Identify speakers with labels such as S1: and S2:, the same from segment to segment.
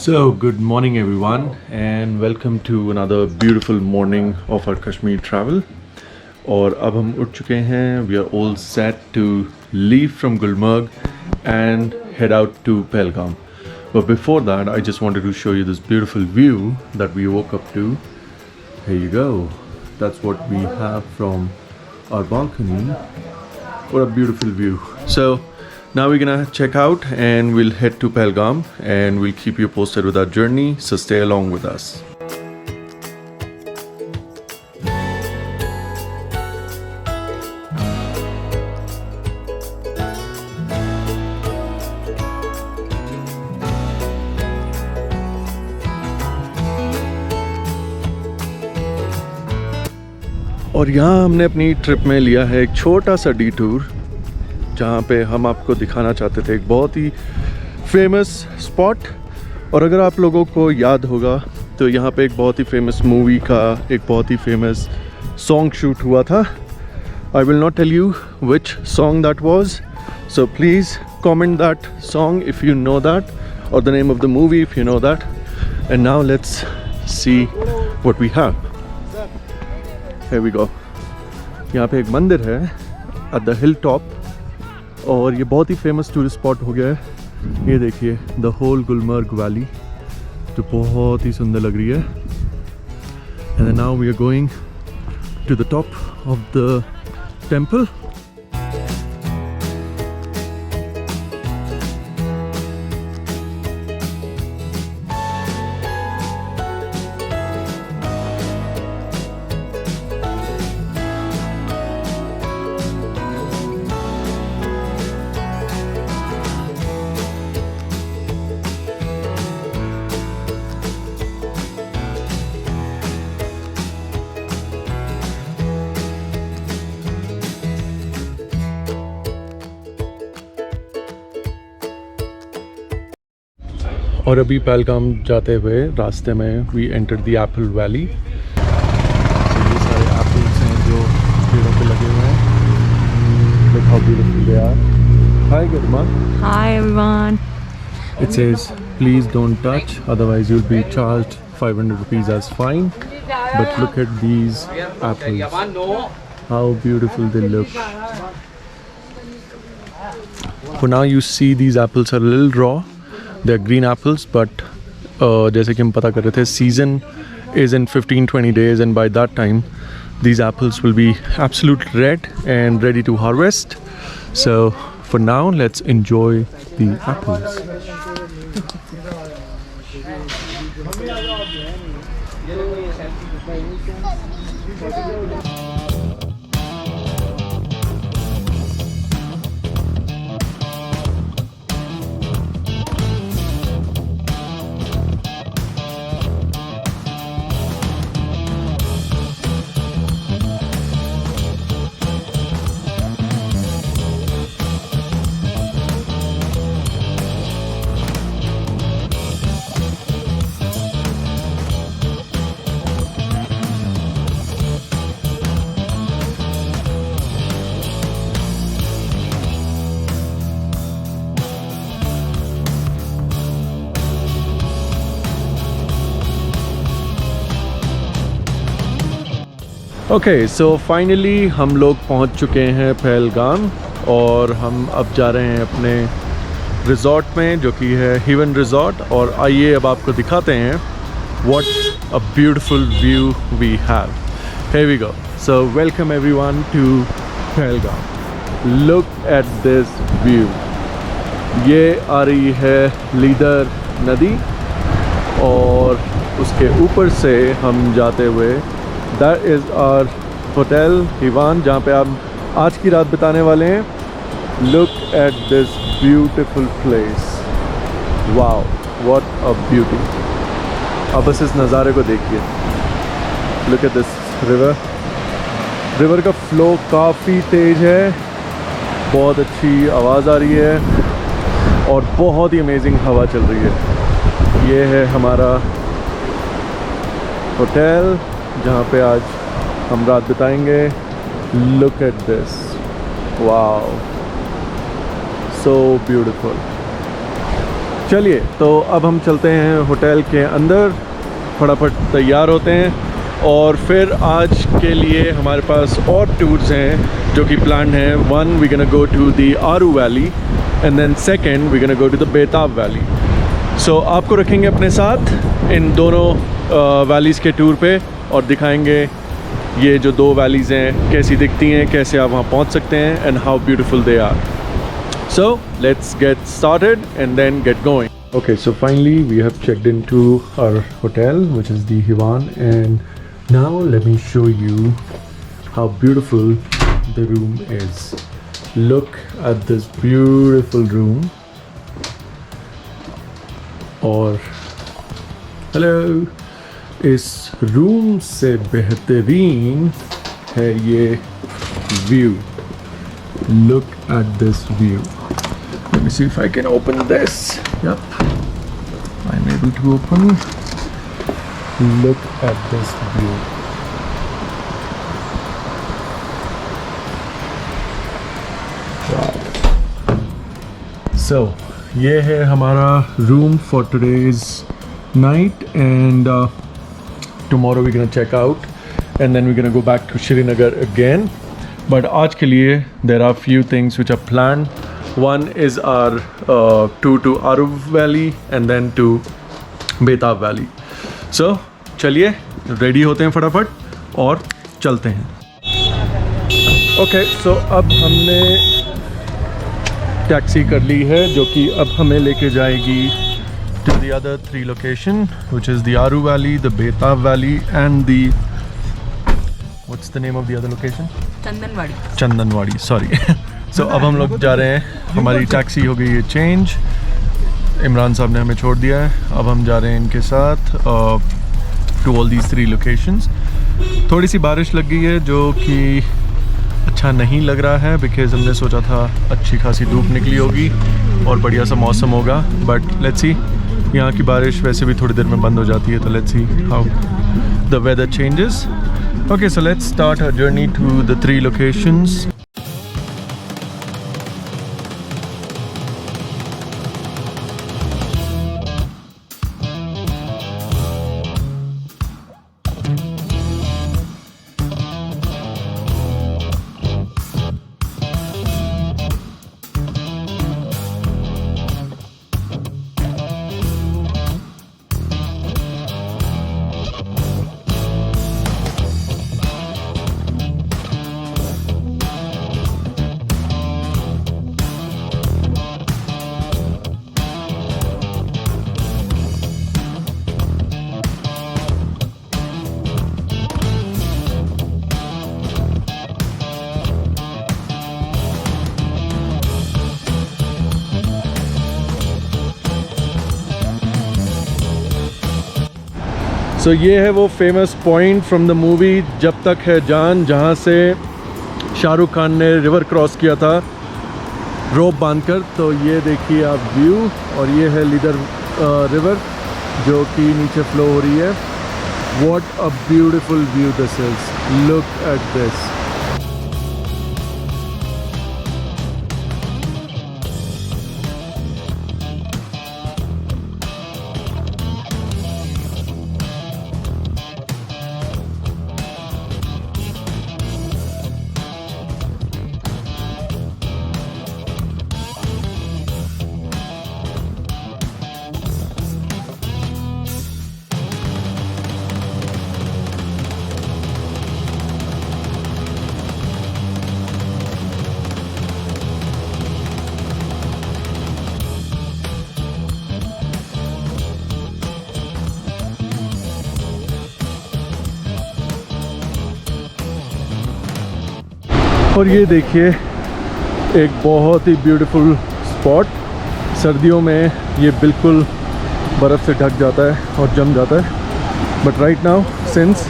S1: So, good morning everyone, and welcome to another beautiful morning of our Kashmir travel. और अब हम उठ चुके हैं. We are all set to leave from Gulmarg and head out to Pahalgam. But before that, I just wanted to show you this beautiful view that we woke up to. Here you go. That's what we have from our balcony. What a beautiful view. So now we're gonna check out and we'll head to Pahalgam and we'll keep you posted with our journey, so stay along with us. और यहाँ हमने अपनी trip में लिया है एक छोटा सा डिटूर, जहाँ पे हम आपको दिखाना चाहते थे एक बहुत ही फेमस स्पॉट. और अगर आप लोगों को याद होगा तो यहाँ पे एक बहुत ही फेमस मूवी का एक बहुत ही फेमस सॉन्ग शूट हुआ था. I will not tell you which song that was, so please comment that song if you know that, और the name of the movie if you know that. And now let's see what we have. Here we go. यहाँ पे एक मंदिर है at the hilltop, और ये बहुत ही famous tourist spot हो गया है. ये देखिए द होल गुलमर्ग वैली, जो बहुत ही सुंदर लग रही है. And now we are going to the top of the temple. और अभी पहलगाम जाते हुए रास्ते में we enter the apple valley. ये सारे एप्पल्स हैं जो पेड़ों पे लगे हुए हैं. Look how beautiful they are. Hi Garima.
S2: Hi everyone.
S1: It says please don't touch, otherwise you'll be charged 500 rupees as fine. But look at these apples. How beautiful they look. For now you see these apples are a little raw. They are green apples, but जैसे कि हम पता कर रहे थे, season is in 15-20 days, and by that time these apples will be absolute red and ready to harvest. So for now, let's enjoy the apples. Okay, so finally हम लोग पहुंच चुके हैं पहलगाम, और हम अब जा रहे हैं अपने रिज़ॉर्ट में, जो कि है हेवन रिज़ॉर्ट. और आइए अब आपको दिखाते हैं what a beautiful view we have. Here we go. So welcome everyone to Pahalgam. Look at this view. ये आ रही है लीदर नदी, और उसके ऊपर से हम जाते हुए दैट इज़ आवर होटल हिवान, जहाँ पे आप आज की रात बिताने वाले हैं. Look at this beautiful place. Wow, what a beauty. अब बस इस नज़ारे को देखिए. Look at this river. River का फ्लो काफ़ी तेज़ है, बहुत अच्छी आवाज़ आ रही है, और बहुत ही अमेजिंग हवा चल रही है. ये है हमारा होटल, जहाँ पे आज हम रात बिताएंगे. Look at this. Wow, so beautiful. चलिए तो अब हम चलते हैं होटल के अंदर, फटाफट तैयार होते हैं और फिर आज के लिए हमारे पास और टूर्स हैं जो कि प्लान है। One, we gonna go to the Aru valley and then second we gonna go to the Betaab valley. So आपको रखेंगे अपने साथ इन दोनों वैलीज़ के टूर पे और दिखाएंगे ये जो दो वैलीज़ हैं कैसी दिखती हैं, कैसे आप वहाँ पहुँच सकते हैं and how beautiful they are. So let's get started and then get going. Okay, so finally we have checked into our hotel, which is the Hivan, and now let me show you how beautiful the room is. Look at this beautiful room. और hello, इस room से बेहतरीन है ये view. Look at this view. Let me see if I can open this. Yep, I'm able to open. Look at this view. Wow. So, ये है हमारा room for today's night, and tomorrow we're gonna check out, and then we're gonna go back to Srinagar again. But आज के लिए there are few things which are planned. One is our tour to Aru Valley and then to Betab Valley. So चलिए ready होते हैं फटाफट और चलते हैं। Okay, so अब हमने टैक्सी कर ली है जो कि अब हमें लेके जाएगी to the other three location, which is the Aru Valley, the Betab Valley and the, what's the name of the other location? Chandanwari, sorry. So अब हम लोग जा रहे हैं, हमारी टैक्सी हो गई है चेंज, इमरान साहब ने हमें छोड़ दिया है। अब हम जा रहे हैं इनके साथ to all these three locations. थोड़ी सी बारिश लग गई है जो कि अच्छा नहीं लग रहा है, बिकॉज हमने सोचा था अच्छी खासी धूप निकली होगी और बढ़िया सा मौसम होगा, बट लेट्स सी। यहाँ की बारिश वैसे भी थोड़ी देर में बंद हो जाती है, तो let's see how the weather changes. Okay, so let's start our journey to the three locations. सो ये है वो famous point from the movie जब तक है जान, जहाँ से शाहरुख खान ने रिवर क्रॉस किया था रोप बांधकर। तो ये देखिए आप व्यू, और ये है लीडर रिवर जो कि नीचे फ्लो हो रही है। What a beautiful view this is, look at this. और ये देखिए एक बहुत ही ब्यूटीफुल स्पॉट। सर्दियों में ये बिल्कुल बर्फ़ से ढक जाता है और जम जाता है, but right now since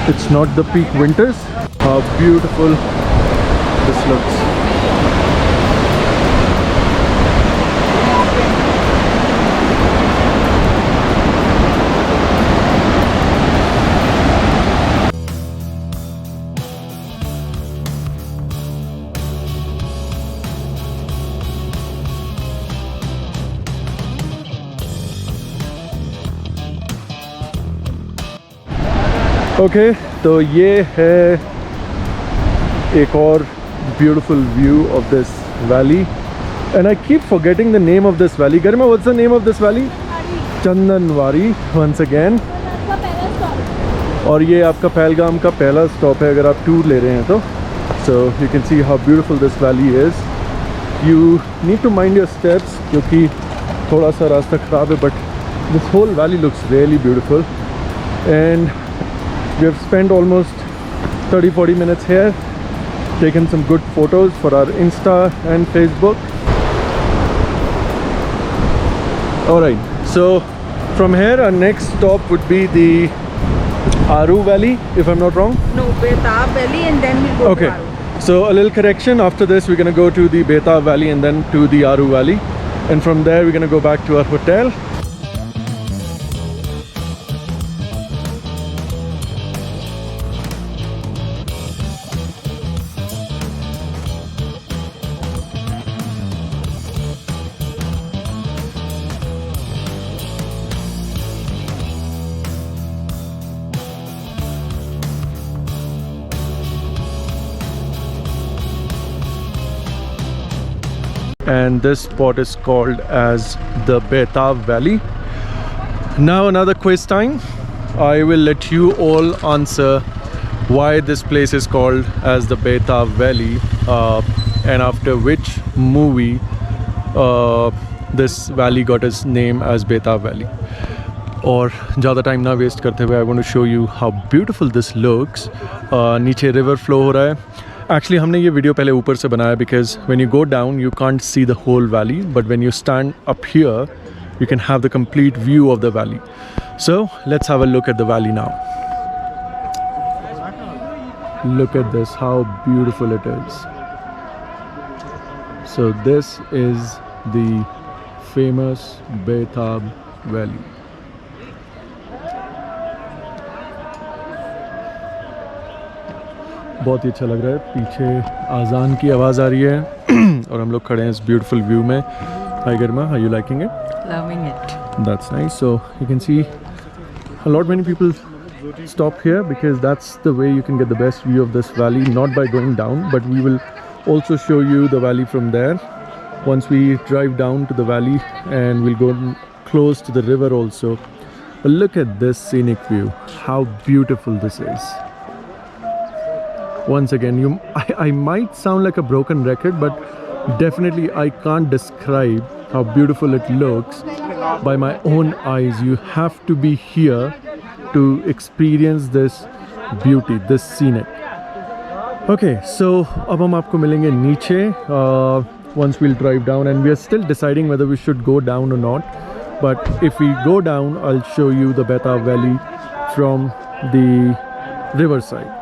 S1: it's not the peak winters, how beautiful this looks. Okay तो ये है एक और beautiful view of this valley and I keep forgetting the name of this valley. Garima, what's the name of this valley? Chandanwari once again. और ये आपका पहलगाम का पहला स्टॉप है अगर आप टूर ले रहे हैं तो. So you can see how beautiful this valley is. You need to mind your steps क्योंकि थोड़ा सा रास्ता ख़राब है, but this whole valley looks really beautiful and we have spent almost 30-40 minutes here, taken some good photos for our Insta and Facebook. Alright, so from here our next stop would be the Aru Valley, if I'm not wrong.
S2: No, Betab Valley and then we'll go
S1: Okay,
S2: to Aru.
S1: so a little correction. After this we're going to go to the Betab Valley and then to the Aru Valley, and from there we're going to go back to our hotel. And this spot is called as the Betab Valley. Now another quiz time. I will let you all answer why this place is called as the Betab Valley and after which movie this valley got its name as Betab Valley. और ज़्यादा time ना waste करते हुए I want to show you how beautiful this looks. नीचे river flow हो रहा है. Actually हमने ये वीडियो पहले ऊपर से बनाया because when you go down you can't see the whole valley, but when you stand up here you can have the complete view of the valley. So let's have a look at the valley now. Look at this, how beautiful it is. So this is the famous Betab Valley. बहुत ही अच्छा लग रहा है. पीछे आज़ान की आवाज़ आ रही है और हम लोग खड़े हैं इस ब्यूटीफुल व्यू में. Hi Garima, are you liking it?
S2: Loving it.
S1: That's nice. So you can see a lot many people stop here because that's the way you can get the best view of this valley, not by going down, but we will also show you the valley from there once we drive down to the valley, and we'll go close to the river also. But look at this scenic view, how beautiful this is. Once again, I might sound like a broken record, but definitely I can't describe how beautiful it looks by my own eyes. You have to be here to experience this beauty, this scenic. Okay, so अब हम आपको मिलेंगे नीचे once we'll drive down, and we are still deciding whether we should go down or not. But if we go down, I'll show you the Betab Valley from the riverside.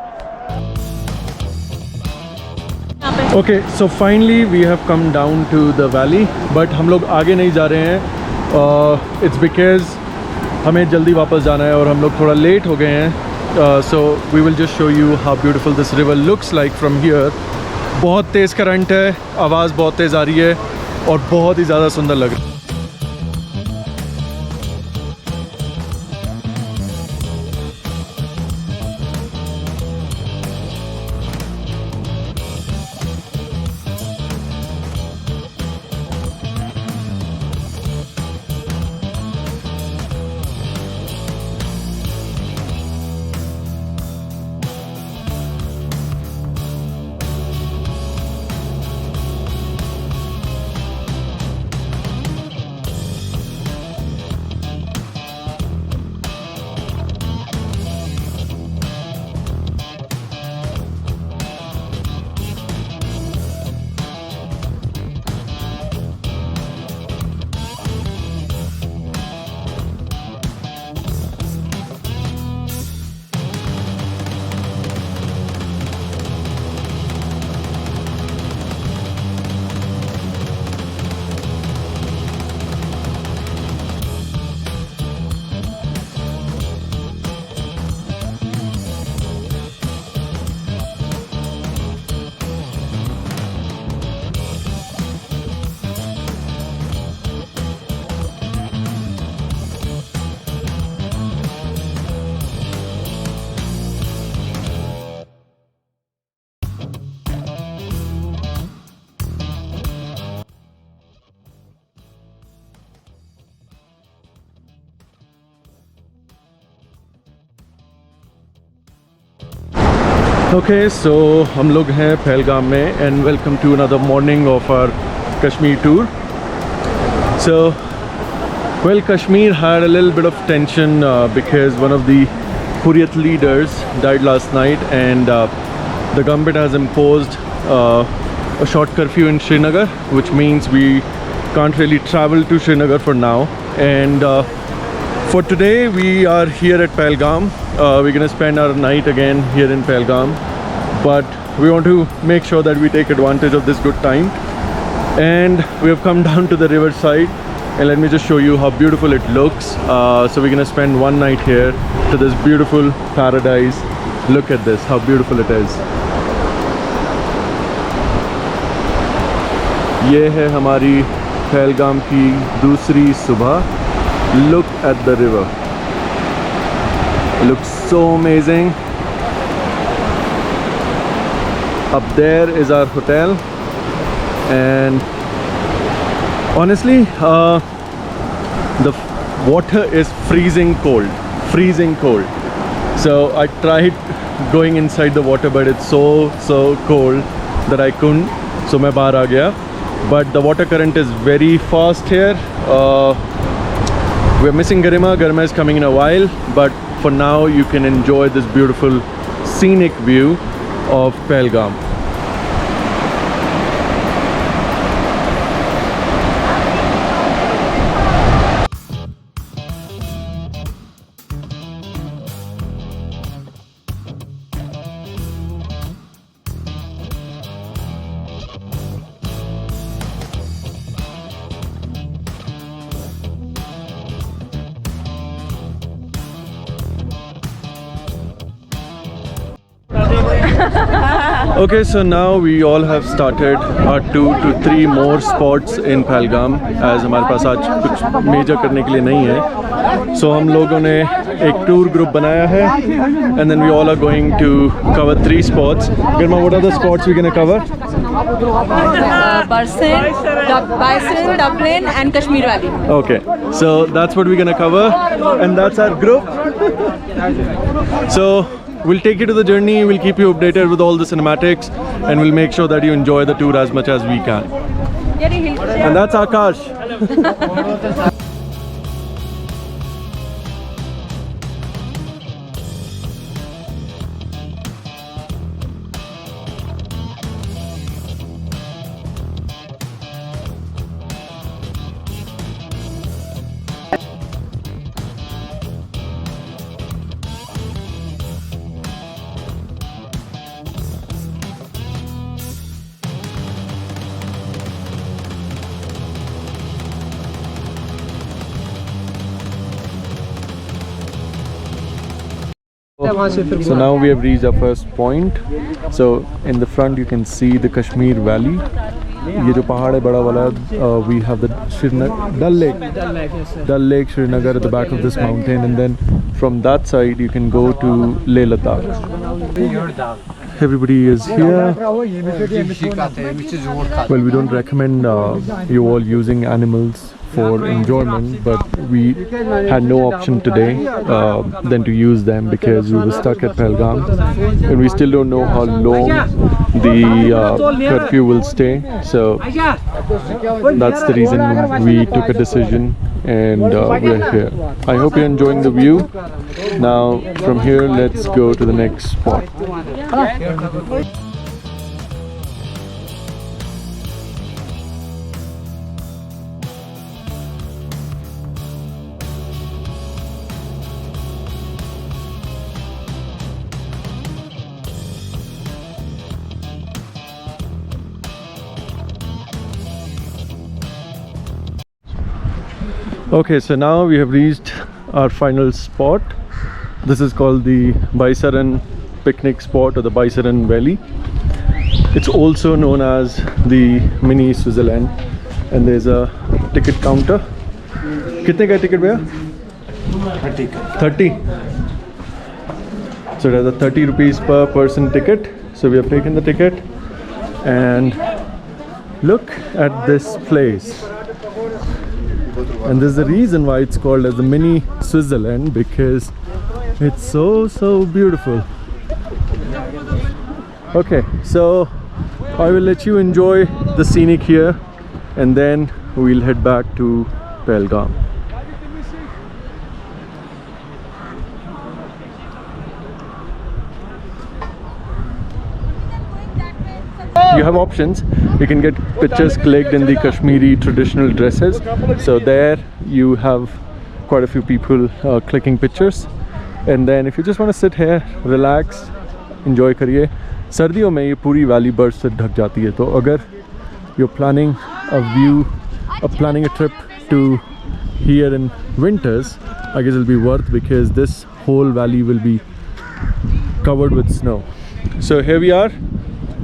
S1: Okay, so finally we have come down to the valley, but हम लोग आगे नहीं जा रहे हैं. It's because हमें जल्दी वापस जाना है और हम लोग थोड़ा लेट हो गए हैं. So we will just show you how beautiful this river looks like from here. बहुत तेज़ करंट है, आवाज़ बहुत तेज़ आ रही है और बहुत ही ज़्यादा सुंदर लग रहा है. Okay, so हम लोग हैं पहलगाम में and welcome to another morning of our Kashmir tour. So, well, Kashmir had a little bit of tension because one of the Hurriyat leaders died last night, and the government has imposed a short curfew in Srinagar, which means we can't really travel to Srinagar for now. And for today, we are here at Pahalgam. We're gonna spend our night again here in Pahalgam, but we want to make sure that we take advantage of this good time. And we have come down to the riverside, and let me just show you how beautiful it looks. So we're gonna spend one night here to this beautiful paradise. Look at this, how beautiful it is. ये है हमारी पहलगाम की दूसरी सुबह. Look at the river. It looks so amazing. Up there is our hotel, and honestly, the water is freezing cold. So I tried going inside the water, but it's so cold that I couldn't. So मैं बाहर आ गया. But the water current is very fast here. We're missing Garima. Garima is coming in a while, but for now you can enjoy this beautiful scenic view of Pahalgam. Okay, so now we all have started our 2 to 3 more spots in Pahalgam, as हमारे पास आज कुछ major करने के लिए नहीं है. So हम लोगों ने एक टूर ग्रुप बनाया है, and then we all are going to cover 3 spots. Garima, what are the spots we're going to cover?
S2: Bison, Dublin, and Kashmir Valley.
S1: Okay, so that's what we're going to cover, and that's our group. So we'll take you to the journey, we'll keep you updated with all the cinematics, and we'll make sure that you enjoy the tour as much as we can. And that's Akash. So now we have reached our first point. So in the front you can see the Kashmir Valley. ये जो पहाड़ है बड़ा वाला, we have the Dal Lake Srinagar at the back of this mountain, and then from that side you can go to Leh Ladakh. Everybody is here. Well, we don't recommend you all using animals for enjoyment, but we had no option today than to use them because we were stuck at Pahalgam, and we still don't know how long the curfew will stay. So that's the reason we took a decision, and we're here. I hope you're enjoying the view. Now from here, let's go to the next spot. Okay, so now we have reached our final spot. This is called the Baisaran picnic spot, or the Baisaran Valley. It's also known as the mini Switzerland, and there's a ticket counter. कितने का ticket भैया? 30. So there's a 30 rupees per person ticket. So we have taken the ticket, and look at this place. And there's a reason why it's called as the mini Switzerland, because it's so beautiful. Okay, so I will let you enjoy the scenic here and then we'll head back to Pahalgam. You have options. You can get pictures clicked in the Kashmiri traditional dresses. So there you have quite a few people clicking pictures. And then if you just want to sit here, relax, enjoy करिए. सर्दियों में ये पूरी valley बर्फ से ढक जाती है. तो अगर you're planning a trip to here in winters, I guess it'll be worth, because this whole valley will be covered with snow. So here we are.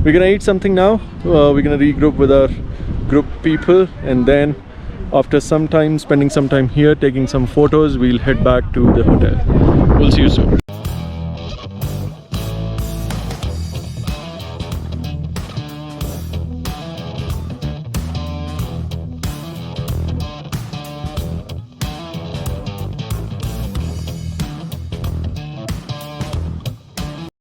S1: We're gonna eat something now. We're gonna regroup with our group people, and then after some time, spending some time here, taking some photos, we'll head back to the hotel. We'll see you soon.